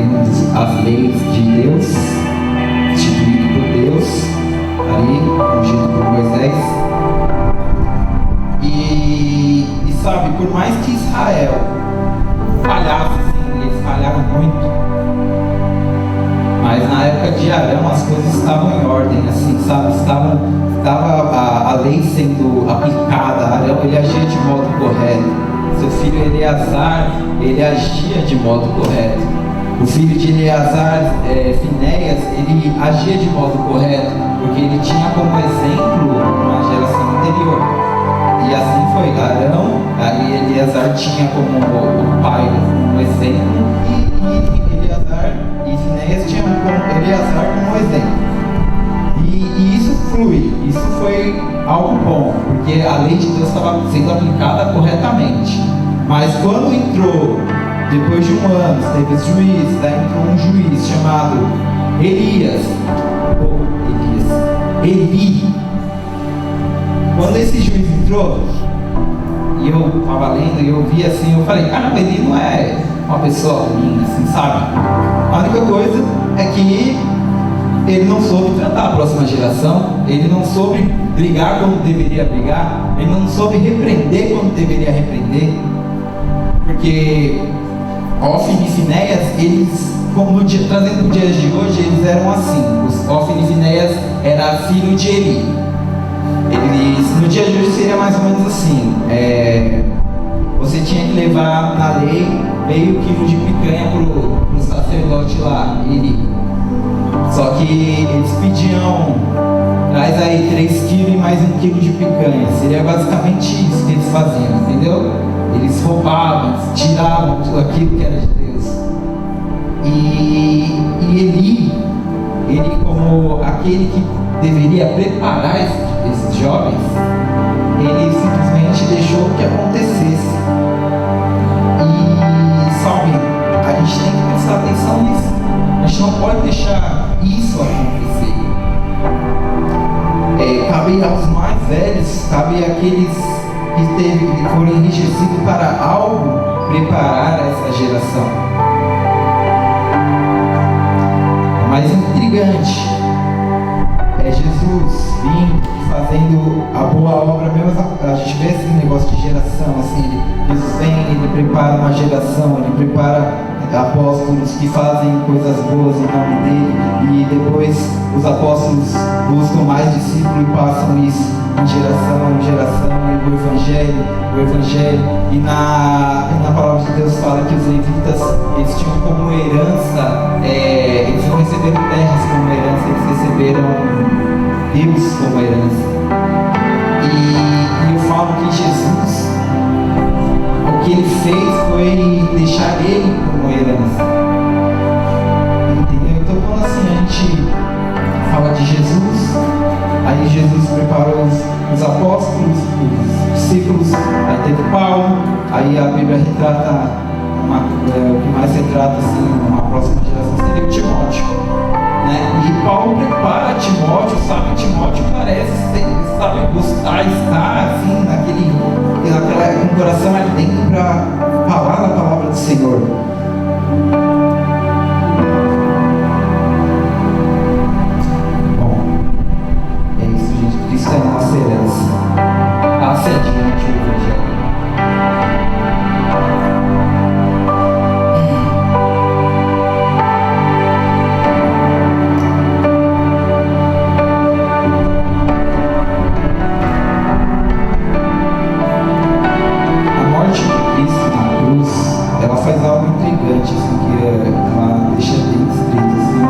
fazendo as leis de Deus, instituído por Deus, ali, ungido por Moisés. E sabe, por mais que Israel falhasse, assim, eles falharam muito, mas na época de Arão as coisas estavam em ordem, assim, sabe? Estava a lei sendo aplicada. Arão, ele agia de modo correto. Seu filho Eleazar, ele agia de modo correto. O filho de Eleazar, Finéias, ele agia de modo correto, porque ele tinha como exemplo uma geração anterior. E assim foi. Arão, aí Eleazar tinha como o pai um exemplo, e Eleazar e Finéias tinham como Eleazar como exemplo. E isso flui, isso foi algo bom, porque a lei de Deus estava sendo aplicada corretamente. Mas quando entrou, depois de um ano, teve os juízes, daí entrou um juiz chamado Eli. Quando esse juiz entrou, e eu estava lendo e eu vi assim, eu falei, caramba, Eli não é uma pessoa ruim, assim, sabe? A única coisa é que ele não soube tratar a próxima geração, ele não soube brigar quando deveria brigar, ele não soube repreender quando deveria repreender, porque Hófni e Finéias, eles, como trazendo para os dias de hoje, eles eram assim. Os Hófni e Finéias era filho de Eli. Eles, no dia de hoje seria mais ou menos assim, você tinha que levar na lei meio quilo de picanha pro sacerdote lá, Eli. Só que eles pediam, traz aí 3 quilos e mais 1 quilo de picanha. Seria basicamente isso que eles faziam, entendeu? Eles roubavam, tiravam tudo aquilo que era de Deus. E ele como aquele que deveria preparar esses jovens, ele simplesmente deixou que acontecesse. E sabe, a gente tem que prestar atenção nisso. A gente não pode deixar isso acontecer. Cabe aos mais velhos, cabe àqueles que foram enrijecidos para algo preparar essa geração. É mais intrigante Jesus vindo e fazendo a boa obra, mesmo a gente vê esse negócio de geração, assim, Jesus vem, ele prepara uma geração, ele prepara apóstolos que fazem coisas boas em nome dele, e depois os apóstolos buscam mais discípulos e passam isso em geração em geração, e o evangelho, e na palavra de Deus fala que os levitas, eles tinham como herança, eles não receberam terras como herança, eles receberam Deus como herança. E eu falo que Jesus, o que ele fez foi deixar ele como herança. Entendeu? Então quando assim a gente fala de Jesus, aí Jesus preparou os apóstolos, os discípulos, aí teve Paulo, aí a Bíblia retrata, o que mais retrata assim, uma próxima geração seria o Timóteo, né? E Paulo prepara Timóteo, sabe? Timóteo parece, sabe, gostar, estar assim, com o coração ali dentro para falar da palavra do Senhor. Bom, é isso, gente. Cristo é a nossa herança. Passe adiante o Evangelho. Ela faz algo intrigante, assim, que ela deixa bem escrito, assim,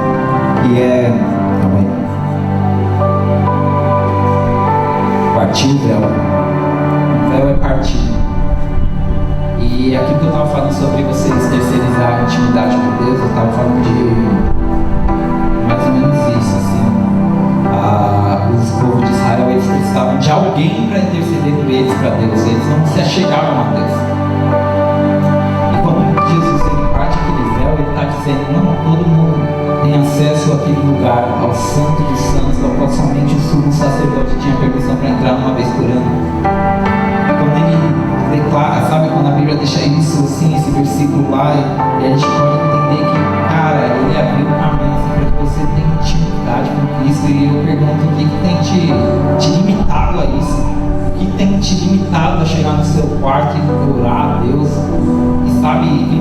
que é partir o véu. O véu é partir. E aquilo que eu estava falando sobre vocês terceirizar a intimidade com Deus, eu estava falando de mais ou menos isso, assim. Os povos de Israel, eles precisavam de alguém para interceder por eles para Deus, eles não se achegavam a Deus. Jesus, ele parte aquele véu, ele está dizendo, não, todo mundo tem acesso àquele lugar, ao santo dos santos, ao qual somente o sumo sacerdote tinha permissão para entrar uma vez por ano. Quando ele declara, sabe, quando a Bíblia deixa isso assim, esse versículo lá, e a gente pode entender que, cara,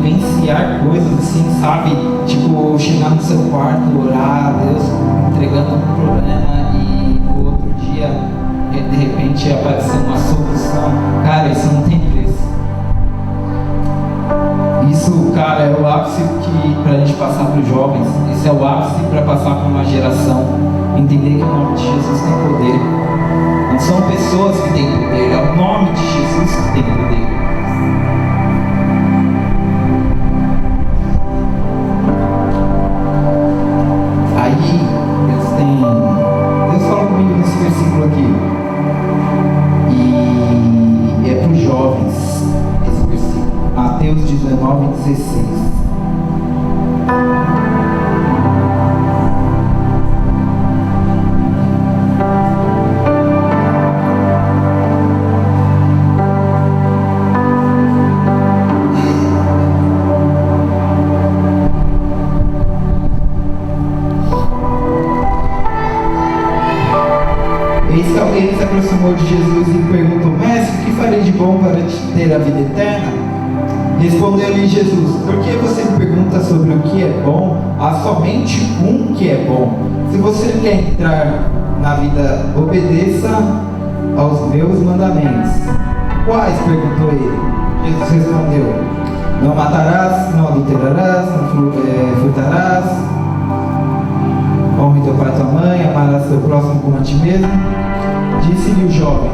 vivenciar coisas assim, sabe? Tipo, chegar no seu quarto, orar a Deus, entregando um problema e no outro dia, de repente, aparecer uma solução. Cara, isso não tem preço. Isso, cara, é o ápice para a gente passar para os jovens. Isso é o ápice para passar para uma geração. Entender que o nome de Jesus tem poder. Não são pessoas que têm poder, é o nome de Jesus que tem poder. Aí, Deus fala comigo nesse versículo aqui. E é para os jovens, esse versículo. Mateus 19:16. Ele se aproximou de Jesus e perguntou: Mestre, o que farei de bom para ter a vida eterna? Respondeu-lhe Jesus: Por que você me pergunta sobre o que é bom? Há somente um que é bom. Se você quer entrar na vida, obedeça aos meus mandamentos. Quais? Perguntou ele. Jesus respondeu: Não matarás, não adulterarás, não furtarás, honre teu pai e tua mãe, amarás teu próximo como a ti mesmo. Disse-lhe o jovem: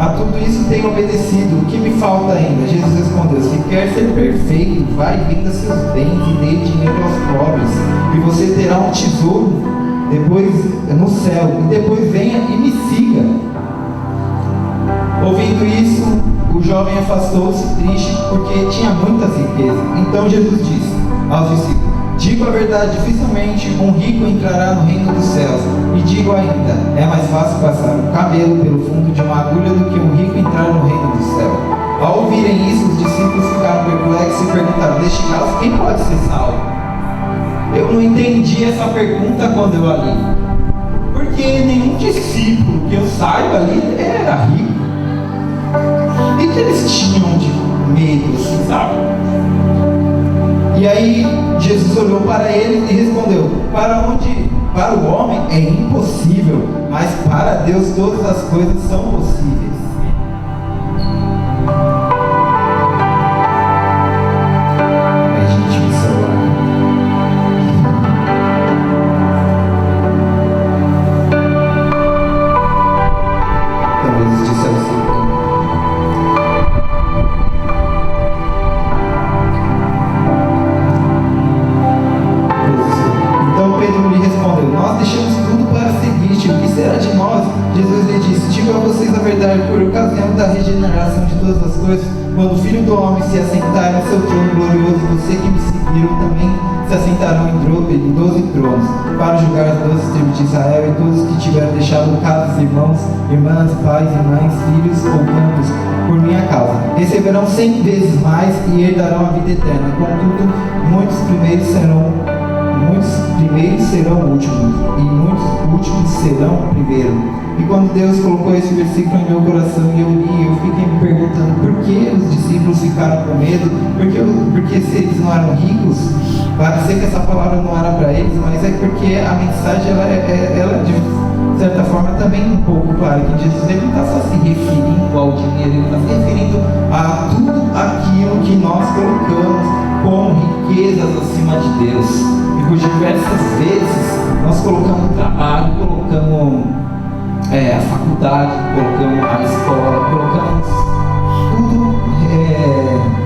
A tudo isso tenho obedecido, o que me falta ainda? Jesus respondeu: Se quer ser perfeito, vai e venda seus bens e dê dinheiro aos pobres, e você terá um tesouro no céu, e depois venha e me siga. Ouvindo isso, o jovem afastou-se triste, porque tinha muitas riquezas. Então Jesus disse aos discípulos: Digo a verdade, dificilmente um rico entrará no reino dos céus. E digo ainda, é mais fácil passar um camelo pelo fundo de uma agulha do que um rico entrar no reino do céu. Ao ouvirem isso, os discípulos ficaram perplexos e perguntaram: Neste caso, quem pode ser salvo? Eu não entendi essa pergunta quando eu a li, porque nenhum discípulo que eu saiba ali era rico. E que eles tinham de medo, assim, sabe? E aí Jesus olhou para eles e respondeu: Para o homem é impossível, mas para Deus todas as coisas são possíveis. Ai, gente, que celular. Talvez isso dissesse assim. Nós deixamos tudo para seguir-te, o que será de nós? Jesus lhe disse: Digo a vocês a verdade, por ocasião da regeneração de todas as coisas, quando o Filho do Homem se assentar no seu trono glorioso, você que me seguiu também se assentarão em 12 tronos, para julgar as 12 tribos de Israel e todos que tiveram deixado casas, irmãos, irmãs, pais e mães, filhos ou campos, por minha causa. Receberão 100 vezes mais e herdarão a vida eterna. Contudo, muitos primeiros serão últimos, e muitos últimos serão primeiros. E quando Deus colocou esse versículo em meu coração e eu li, eu fiquei me perguntando por que os discípulos ficaram com medo, porque se eles não eram ricos, parecia que essa palavra não era para eles, mas é porque a mensagem ela de certa forma também um pouco clara, que Jesus ele não está só se referindo ao dinheiro, ele está se referindo a tudo aquilo que nós colocamos como riquezas acima de Deus. E por diversas vezes nós colocamos o trabalho, colocamos a faculdade, colocamos a escola, colocamos tudo,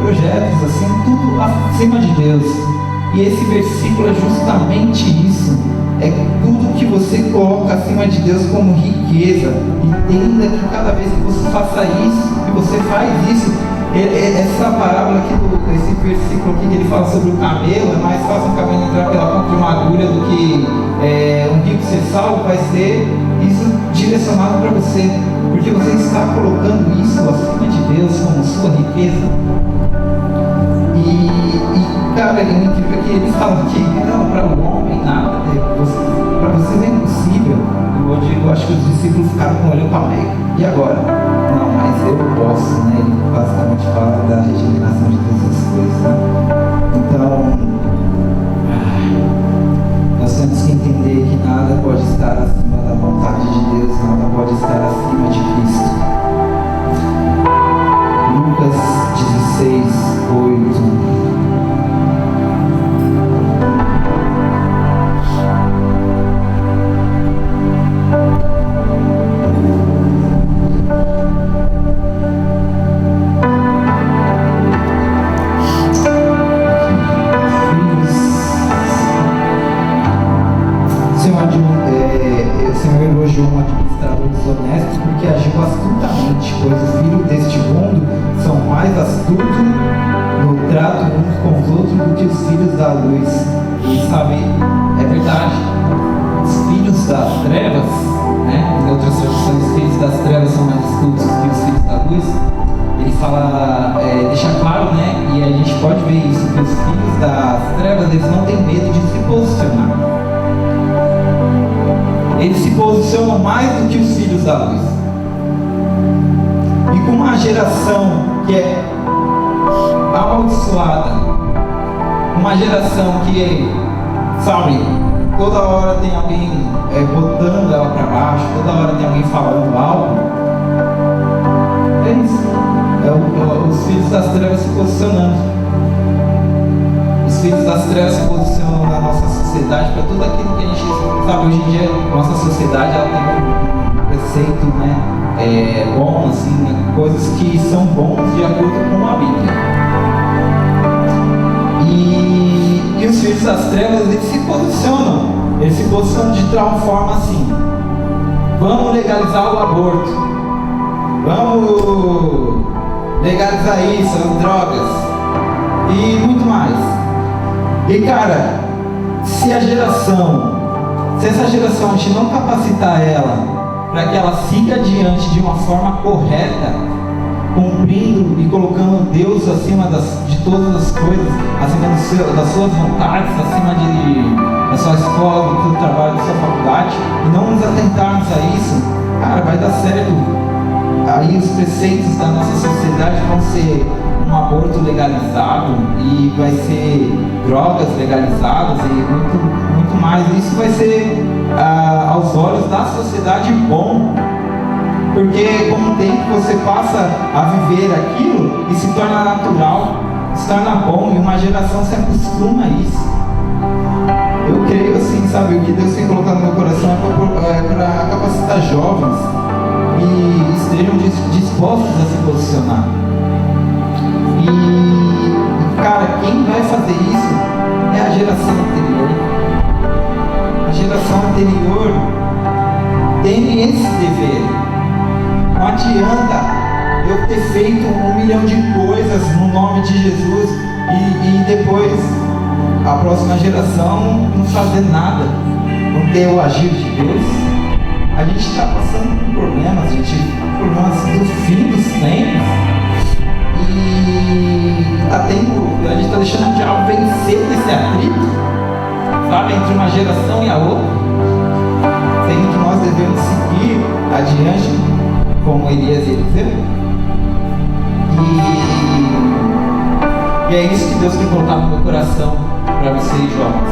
projetos assim, tudo acima de Deus. E esse versículo é justamente isso. É tudo que você coloca acima de Deus como riqueza. Entenda que cada vez que você faça isso, que você faz isso, essa parábola aqui, esse versículo aqui que ele fala sobre o camelo, é mais fácil um camelo entrar pela ponta de uma agulha do que um rico ser salvo. Vai ser isso direcionado para você, porque você está colocando isso acima de Deus como sua riqueza. Cara, é incrível que ele fala que não, para o homem nada, para vocês é impossível. Eu acho que os discípulos ficaram com o olho para meio. E agora? Não, mas eu posso, né? Ele basicamente fala da regeneração de todas as coisas, né? E sabe, é verdade, os filhos das trevas, né? Em outras traduções, os filhos das trevas são mais astutos que os filhos da luz. Ele fala, deixa claro, né? E a gente pode ver isso, que os filhos das trevas, eles não têm medo de se posicionar. Eles se posicionam mais do que os filhos da luz. E com uma geração que é amaldiçoada, uma geração que, sabe, toda hora tem alguém botando ela para baixo, toda hora tem alguém falando algo, é isso. Os filhos das trevas se posicionando. Os filhos das trevas se posicionam na nossa sociedade para tudo aquilo que a gente sabe. Hoje em dia, nossa sociedade ela tem um preceito, né, bom, assim, né, coisas que são bons de acordo com a Bíblia. E os filhos das trevas, eles se posicionam de tal forma assim: vamos legalizar o aborto, vamos legalizar isso, as drogas e muito mais. E cara, se essa geração a gente não capacitar ela para que ela siga adiante de uma forma correta, cumprindo e colocando Deus acima de todas as coisas, acima das suas vontades, acima da sua escola, do seu trabalho, da sua faculdade, e não nos atentarmos a isso, cara, vai dar certo. Aí os preceitos da nossa sociedade vão ser um aborto legalizado, e vai ser drogas legalizadas e muito mais. Isso vai ser, aos olhos da sociedade, bom, porque com o tempo você passa a viver aquilo e se torna natural, se torna bom, e uma geração se acostuma a isso. Eu creio assim, sabe, o que Deus tem colocado no meu coração é para capacitar jovens e estejam dispostos a se posicionar. E cara, quem vai fazer isso é a geração anterior. A geração anterior tem esse dever. Não adianta eu ter feito 1 milhão de coisas no nome de Jesus e depois a próxima geração não fazer nada, não ter o agir de Deus. A gente está passando por problemas, problemas do fim dos tempos, e a gente está deixando o diabo vencer nesse atrito, sabe, entre uma geração e a outra, sendo que nós devemos seguir adiante como Elias e Eliseu. E é isso que Deus tem colocado no meu coração para vocês, jovens.